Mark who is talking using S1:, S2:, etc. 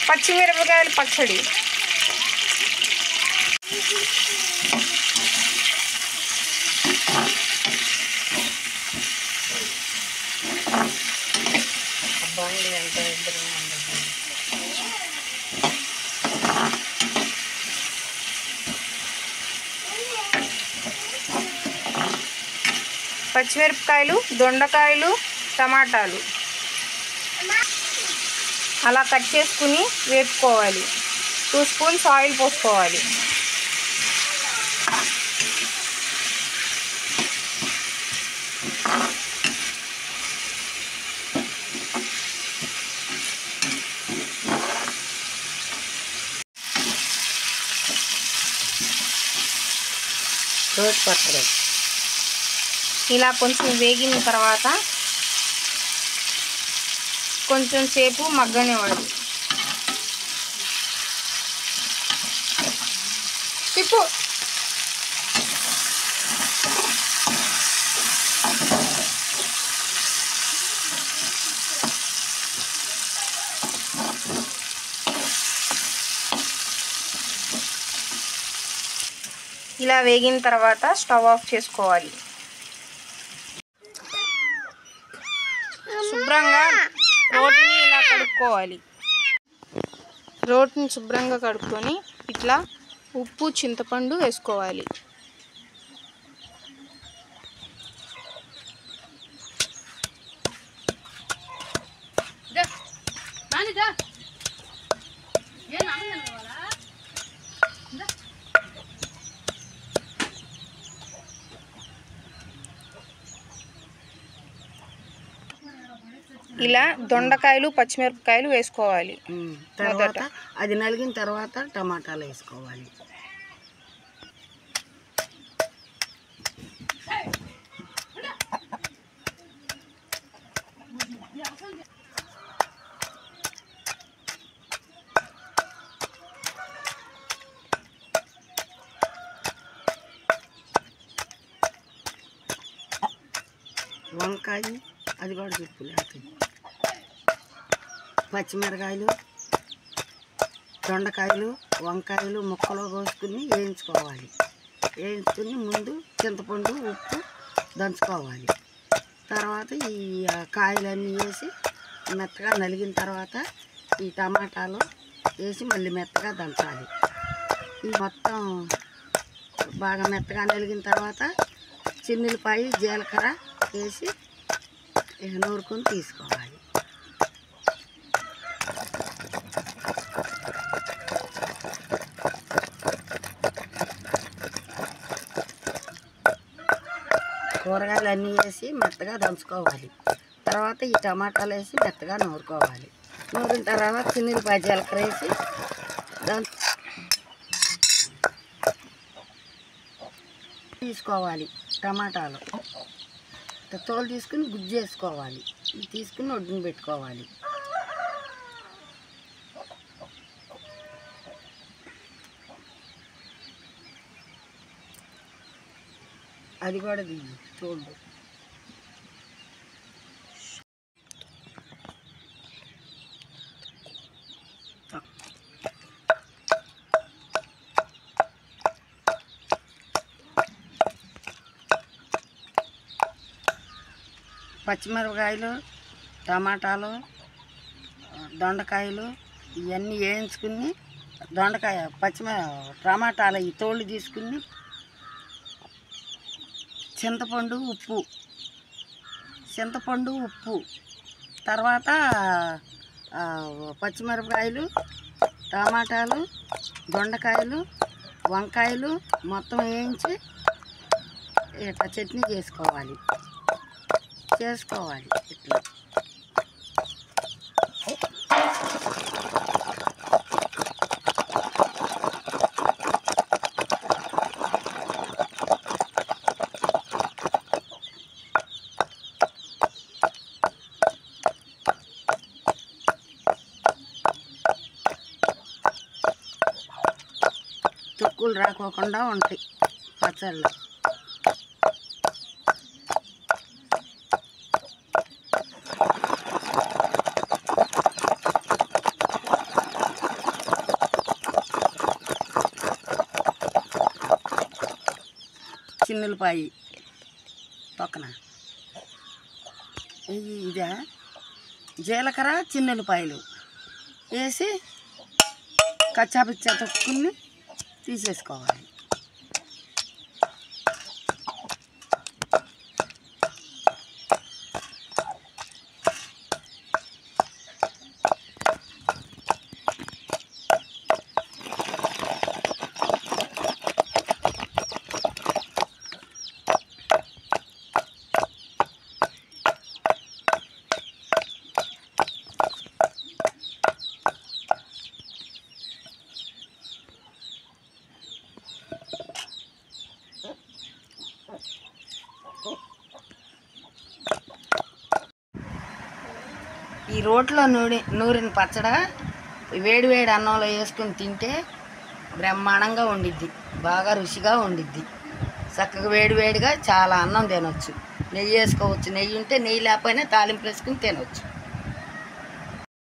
S1: పచ్చిమిరపకాయల పచ్చడి. పచ్చిమిరపకాయలు, దొండకాయలు, టమాటాలు అలా కట్ చేసుకుని వేపుకోవాలి. 2 స్పూన్స్ ఆయిల్ పోసుకోవాలి. ఇలా కొంచెం వేగిన తర్వాత కొంచెం సేపు మగ్గనివ్వాలి. తిప్పు. ఇలా వేగిన తర్వాత స్టవ్ ఆఫ్ చేసుకోవాలి. శుభ్రంగా రోటిని ఇలా కడుక్కోవాలి. రోటిని శుభ్రంగా కడుక్కొని ఇట్లా ఉప్పు, చింతపండు వేసుకోవాలి. ఇలా దొండకాయలు, పచ్చిమిరపకాయలు వేసుకోవాలి.
S2: తర్వాత అది నలిగిన తర్వాత టమాటాలు వేసుకోవాలి. వంకాయ అది కూడా చెప్పు. పచ్చిమిరకాయలు, దొండకాయలు, వంకాయలు ముక్కలు కోసుకుని వేయించుకోవాలి. వేయించుకుని ముందు చింతపండు, ఉప్పు దంచుకోవాలి. తర్వాత ఈ కాయలన్నీ వేసి మెత్తగా నలిగిన తర్వాత ఈ టమాటాలు వేసి మళ్ళీ మెత్తగా దంచాలి. ఈ మొత్తం బాగా మెత్తగా నలిగిన తర్వాత చిన్నులపాయి, జీలకర్ర వేసి నూరుకొని తీసుకోవాలి. కూరగాయలు అన్నీ వేసి మెత్తగా దంచుకోవాలి. తర్వాత ఈ టమాటాలు వేసి మెత్తగా నూరుకోవాలి. నూరిన తర్వాత చిన్నులపాయి, జీలకర్ర వేసి తీసుకోవాలి. టమాటాలు తోలు తీసుకుని గుజ్జు వేసుకోవాలి. ఇది తీసుకుని ఒడ్డున పెట్టుకోవాలి. అది కూడా దిగి చూడు. పచ్చిమిరపకాయలు, టమాటాలు, దొండకాయలు ఇవన్నీ వేయించుకుని దొండకాయ, టమాటాలు ఈ తోళ్ళు తీసుకుని చింతపండు, ఉప్పు తర్వాత పచ్చిమిరపకాయలు, టమాటాలు, దొండకాయలు, వంకాయలు మొత్తం వేయించి ఇట్లా చట్నీ చేసుకోవాలి. ఇట్లా తొక్కులు రాకోకుండా ఉంటాయి పచ్చళ్ళు. చిన్నులపాయి పక్కన ఇదే జీలకర్ర చిన్నులపాయలు వేసి కచ్చాపిచ్చా తొక్కుని తీసేసుకోవాలి. ఈ రోట్లో నూరిన పచ్చడ వేడి వేడి అన్నంలో వేసుకుని తింటే బ్రహ్మాండంగా వండిద్ది, బాగా రుచిగా వండిద్ది. చక్కగా వేడి వేడిగా చాలా అన్నం తినొచ్చు. నెయ్యి వేసుకోవచ్చు, నెయ్యి ఉంటే నెయ్యి లేకపోయినా తాలింపు వేసుకుని తినవచ్చు.